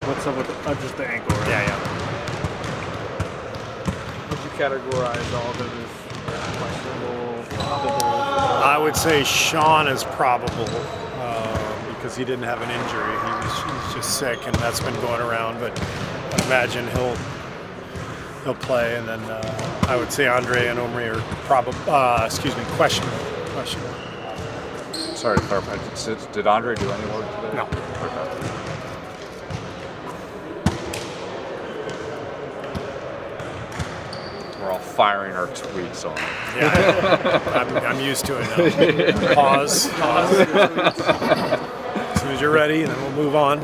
What's up with just the ankle? Right? Yeah. Would you categorize all of them as questionable, probable? I would say Sean is probable because he didn't have an injury. He's just sick, and that's been going around. But I imagine he'll play, and then I would say Andre and Omri are questionable. Sorry to clarify. Did Andre do any work today? No. Okay. We're all firing our tweets on. Yeah, I'm used to it now. Pause. As soon as you're ready, and then we'll move on.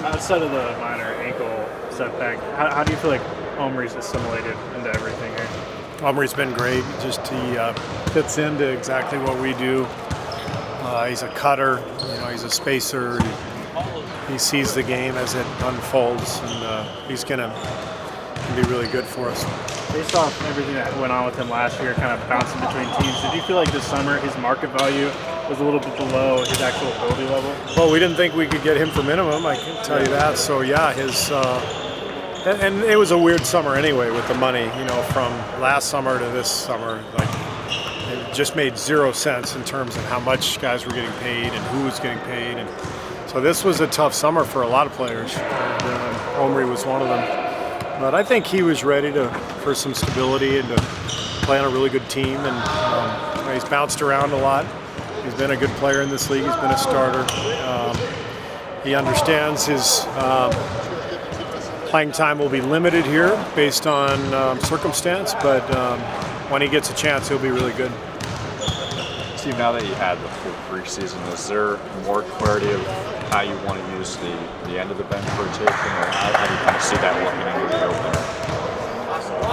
Outside of the minor ankle setback, how do you feel like Omri's assimilated into everything here? Omri's been great. He fits into exactly what we do. He's a cutter. He's a spacer. He sees the game as it unfolds, and he's gonna be really good for us. Based off everything that went on with him last year, kind of bouncing between teams, did you feel like this summer his market value was a little bit below his actual ability level? Well, we didn't think we could get him for minimum, I can tell you that. So yeah, and it was a weird summer anyway with the money, from last summer to this summer. Like, it just made 0 sense in terms of how much guys were getting paid and who was getting paid. And so this was a tough summer for a lot of players. And Omri was one of them. But I think he was ready for some stability and to play on a really good team. And he's bounced around a lot. He's been a good player in this league. He's been a starter. He understands his playing time will be limited here based on circumstance, but when he gets a chance, he'll be really good. Steve, now that you had the full preseason, is there more clarity of how you want to use the end of the bench rotation, or how do you kind of see that looking into the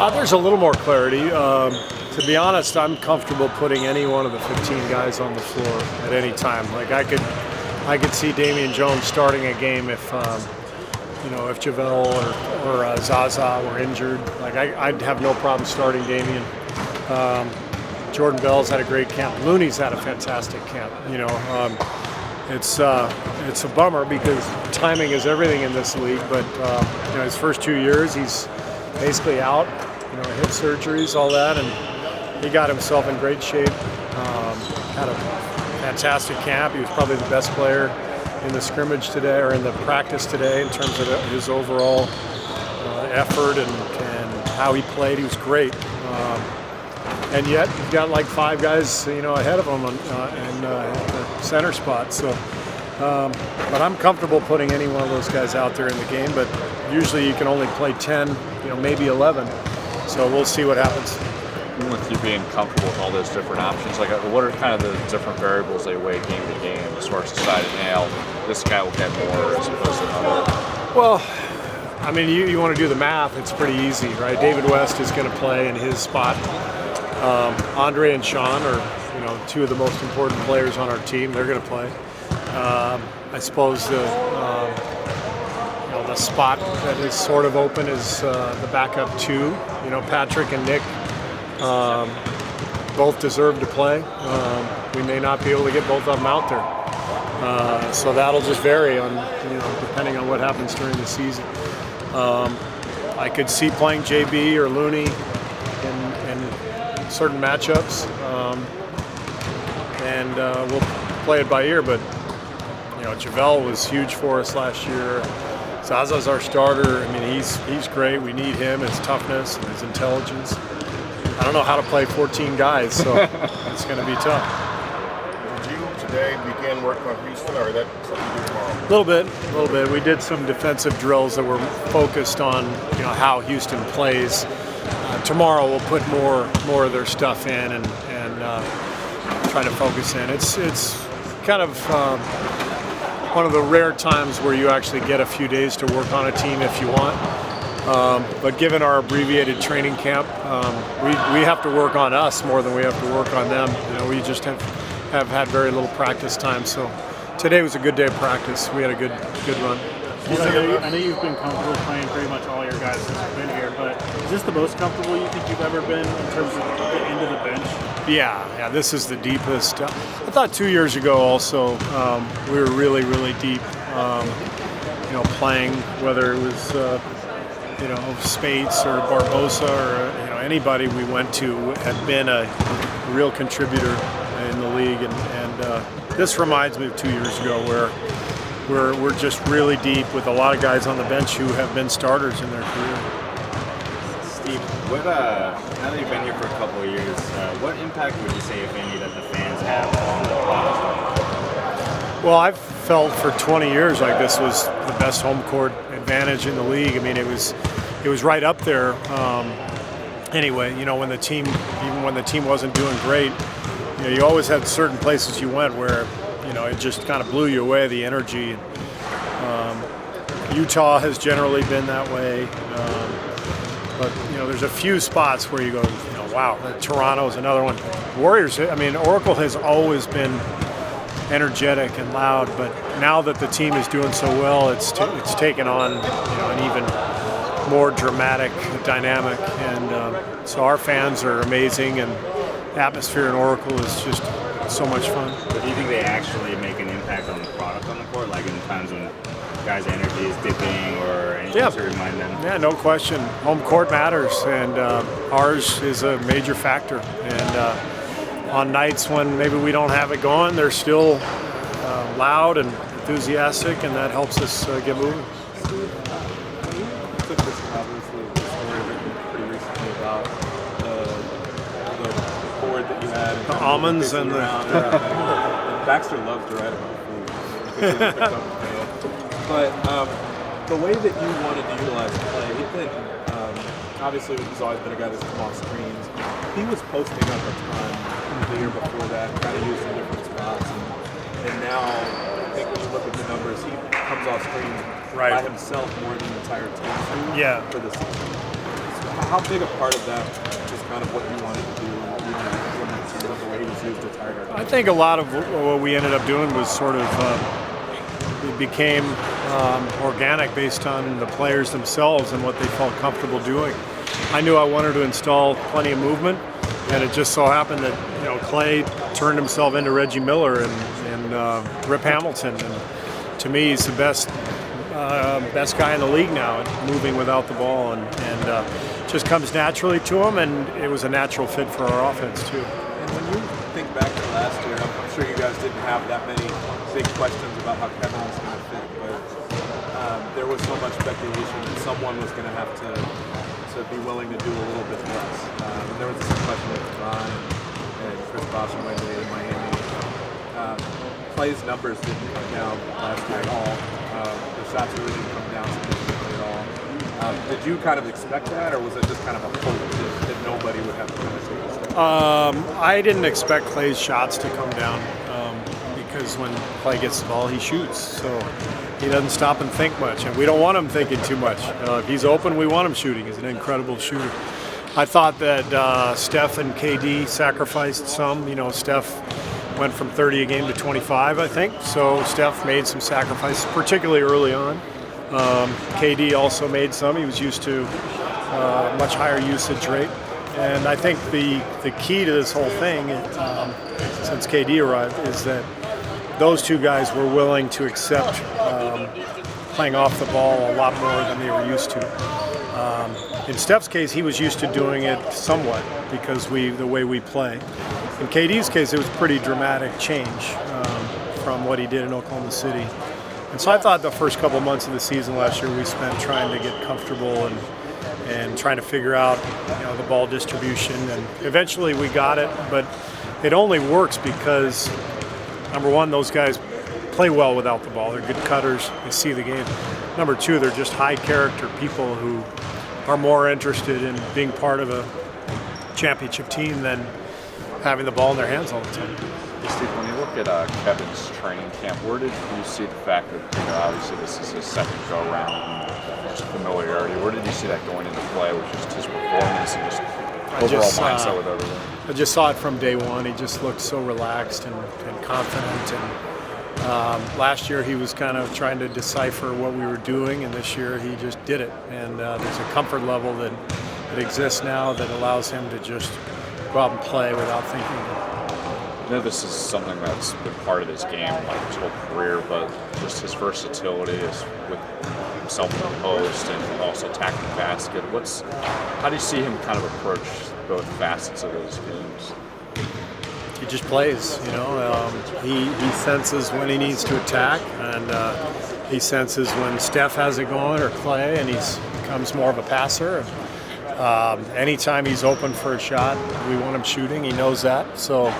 opener? There's a little more clarity. To be honest, I'm comfortable putting any one of the 15 guys on the floor at any time. Like I could see Damian Jones starting a game if JaVale or Zaza were injured. Like I'd have no problem starting Damian. Jordan Bell's had a great camp. Looney's had a fantastic camp. It's a bummer because timing is everything in this league. But his first 2 years, he's basically out. Hip surgeries, all that, and he got himself in great shape. Had a fantastic camp. He was probably the best player in the scrimmage today, or in the practice today, in terms of his overall effort and how he played. He was great. And yet, you've got like 5 guys, ahead of him in the center spot. So, but I'm comfortable putting any one of those guys out there in the game. But usually, you can only play 10, maybe 11. So we'll see what happens. With you being comfortable with all those different options, like what are kind of the different variables they weigh game to game as far as deciding, this guy will get more as opposed to another? Well, I mean, you want to do the math. It's pretty easy, right? David West is going to play in his spot. Andre and Sean are, 2 of the most important players on our team. They're going to play. I suppose the spot that is sort of open is the backup 2. Patrick and Nick both deserve to play. We may not be able to get both of them out there. So that'll just vary on, depending on what happens during the season. I could see playing JB or Looney in certain matchups, and we'll play it by ear. But JaVale was huge for us last year. Zaza's our starter. I mean, he's great. We need him, his toughness and his intelligence. I don't know how to play 14 guys, so it's going to be tough. Did you today begin working on Houston, or is that something you do tomorrow? A little bit. We did some defensive drills that were focused on how Houston plays. Tomorrow we'll put more of their stuff in and try to focus in. It's kind of one of the rare times where you actually get a few days to work on a team if you want. But given our abbreviated training camp, we have to work on us more than we have to work on them. We just have had very little practice time. So today was a good day of practice. We had a good run. I know you've been comfortable playing pretty much all your guys since you've been here, but is this the most comfortable you think you've ever been in terms of the end of the bench? Yeah, this is the deepest. I thought 2 years ago also we were really, really deep. playing, whether it was Spates or Barbosa or anybody we went to had been a real contributor in the league, and this reminds me of 2 years ago where we're just really deep with a lot of guys on the bench who have been starters in their career. Steve, what now that you've been here for a couple of years, what impact would you say, if any, that the fans have on the product? Well, I've felt for 20 years like this was the best home court advantage in the league. I mean, it was right up there. Anyway, when the team, even when the team wasn't doing great, you always had certain places you went where it just kind of blew you away, the energy. Utah has generally been that way, but there's a few spots where you go, wow. Toronto is another one. Warriors, I mean, Oracle has always been energetic and loud, but now that the team is doing so well, it's taken on an even more dramatic dynamic, and so our fans are amazing, and the atmosphere in Oracle is just so much fun. But do you think they actually make an impact on the product on the court, like in times when guys' energy is dipping or anything to remind them? Yeah, no question. Home court matters, and ours is a major factor. And on nights when maybe we don't have it going, they're still loud and enthusiastic, and that helps us get moving. Took this obviously the story written pretty recently about the board that you had. The almonds and the... Baxter loves to write about food. But the way that you wanted to utilize the play, he did. Obviously, he's always been a guy that's come off screens. He was posting up a ton the year before that, kind of used in different spots. And now, I think when you look at the numbers, he comes off screens by himself more than the entire team for the season. So how big a part of that is kind of what you wanted to do and some of the way he was used to target? I think a lot of what we ended up doing was sort of it became organic based on the players themselves and what they felt comfortable doing. I knew I wanted to install plenty of movement, and it just so happened that Clay turned himself into Reggie Miller and Rip Hamilton, and to me he's the best guy in the league now at moving without the ball, and just comes naturally to him, and it was a natural fit for our offense too. And when you think back to last year, I'm sure you guys didn't have that many big questions about how Kevin was going to fit, but there was so much speculation that someone was going to have to be willing to do a little bit less. And there was this question with Ron and Chris Bosh and Wembley in Miami. Clay's numbers didn't come down last year at all. The shots really didn't come down significantly at all. Did you kind of expect that, or was it just kind of a hope that nobody would have to kind of take a step? I didn't expect Clay's shots to come down because when Clay gets the ball, he shoots. So he doesn't stop and think much, and we don't want him thinking too much. If he's open, we want him shooting. He's an incredible shooter. I thought that Steph and KD sacrificed some. Steph went from 30 a game to 25, I think. So Steph made some sacrifices, particularly early on. KD also made some. He was used to much higher usage rate. And I think the key to this whole thing, since KD arrived, is that those two guys were willing to accept playing off the ball a lot more than they were used to. In Steph's case, he was used to doing it somewhat because the way we play. In KD's case, it was a pretty dramatic change from what he did in Oklahoma City. And so I thought the first couple months of the season last year we spent trying to get comfortable and trying to figure out the ball distribution, and eventually we got it, but it only works because number one, those guys play well without the ball. They're good cutters, they see the game. Number two, they're just high character people who are more interested in being part of a championship team than having the ball in their hands all the time. Steve, when you look at Kevin's training camp, where did you see the fact that obviously this is his second go round, much familiarity? Where did you see that going into play with just his performance and just overall mindset with everything? I just saw it from day one. He just looked so relaxed and confident. And last year he was kind of trying to decipher what we were doing, and this year he just did it. And there's a comfort level that exists now that allows him to just go out and play without thinking. I know this is something that's been part of his game like his whole career, but just his versatility is with himself in the post and also attacking the basket. How do you see him kind of approach both facets of those games? He just plays, you know. He senses when he needs to attack, and he senses when Steph has it going or Clay, and he becomes more of a passer. Anytime he's open for a shot, we want him shooting. He knows that. So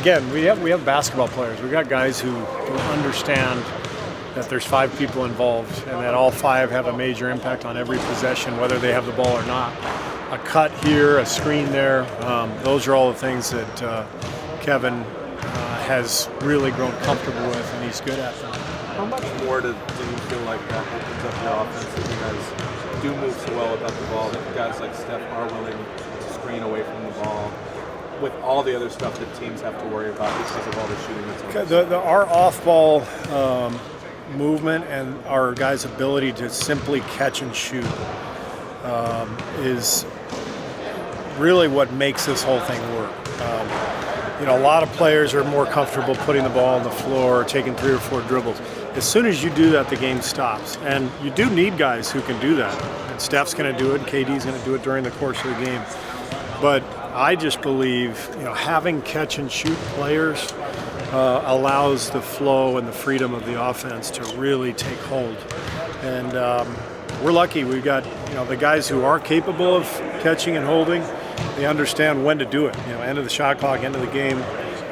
again, we have basketball players. We got guys who understand that there's 5 people involved, and that all 5 have a major impact on every possession, whether they have the ball or not. A cut here, a screen there. Those are all the things that Kevin has really grown comfortable with, and he's good at them. How much more do you feel like that opens up your offense if you guys do move so well without the ball, that guys like Steph are willing to screen away from the ball with all the other stuff that teams have to worry about because of all the shooting that's on Our off-ball movement and our guys' ability to simply catch and shoot is really what makes this whole thing work. You know, a lot of players are more comfortable putting the ball on the floor, taking 3 or 4 dribbles. As soon as you do that, the game stops. And you do need guys who can do that. And Steph's going to do it, and KD's going to do it during the course of the game. But I just believe, you know, having catch and shoot players allows the flow and the freedom of the offense to really take hold. And we're lucky. We've got, you know, the guys who are capable of catching and holding. They understand when to do it. You know, end of the shot clock, end of the game,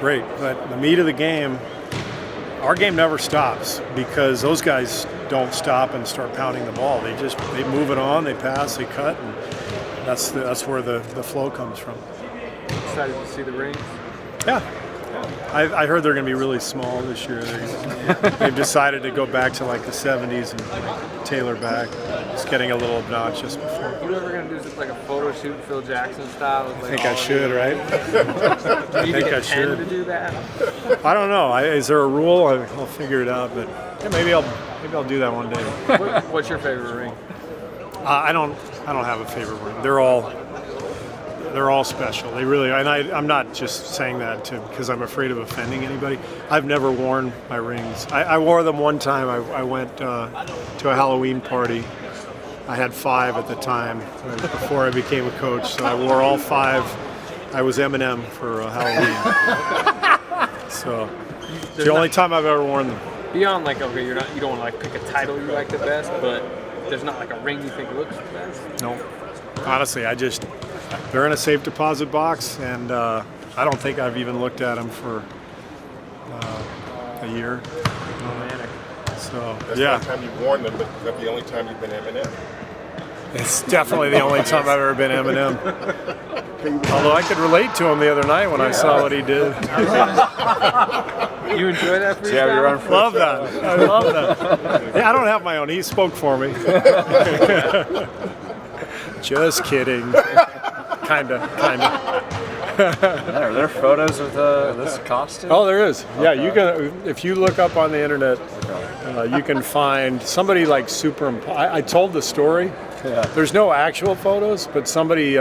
great. But the meat of the game, our game never stops because those guys don't stop and start pounding the ball. They move it on, they pass, they cut, and that's where the flow comes from. Excited to see the rings? Yeah. I heard they're going to be really small this year. They've decided to go back to like the 70s and like, tailor back. It's getting a little obnoxious before. You ever going to do just like a photo shoot Phil Jackson style? With, like, I think I should, right? Do you think I get 10 should. to do that? I don't know. Is there a rule? I'll figure it out. But yeah, maybe I'll do that one day. What's your favorite ring? I don't have a favorite ring. They're all special. They really, and I'm not just saying that because I'm afraid of offending anybody. I've never worn my rings. I wore them one time. I went to a Halloween party. I had 5 at the time before I became a coach, so I wore all 5. I was Eminem for Halloween. So it's the only time I've ever worn them. Beyond like, okay, you don't want to like pick a title you like the best, but there's not like a ring you think looks the best? No. Honestly, they're in a safe deposit box, and I don't think I've even looked at them for a year. So, That's yeah. the time you've worn them, but is that the only time you've been Eminem? It's definitely the only time I've ever been Eminem. Although I could relate to him the other night when I saw what he did. You enjoy that for Yeah, you're on Love that. I love that. Yeah, I don't have my own. He spoke for me. Just kidding. Kinda. Are there photos of this costume? Oh, there is. Yeah, you can. If you look up on the internet, you can find somebody like I told the story. Yeah. There's no actual photos, but somebody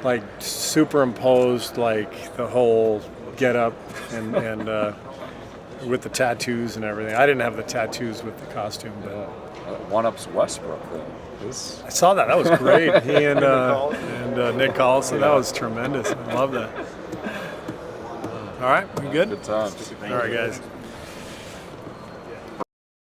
like superimposed like the whole get up and with the tattoos and everything. I didn't have the tattoos with the costume, but One-ups Westbrook, though. I saw that. That was great. He and Nick Collison. That was tremendous. I love that. All right, we good? Good times. All right, guys.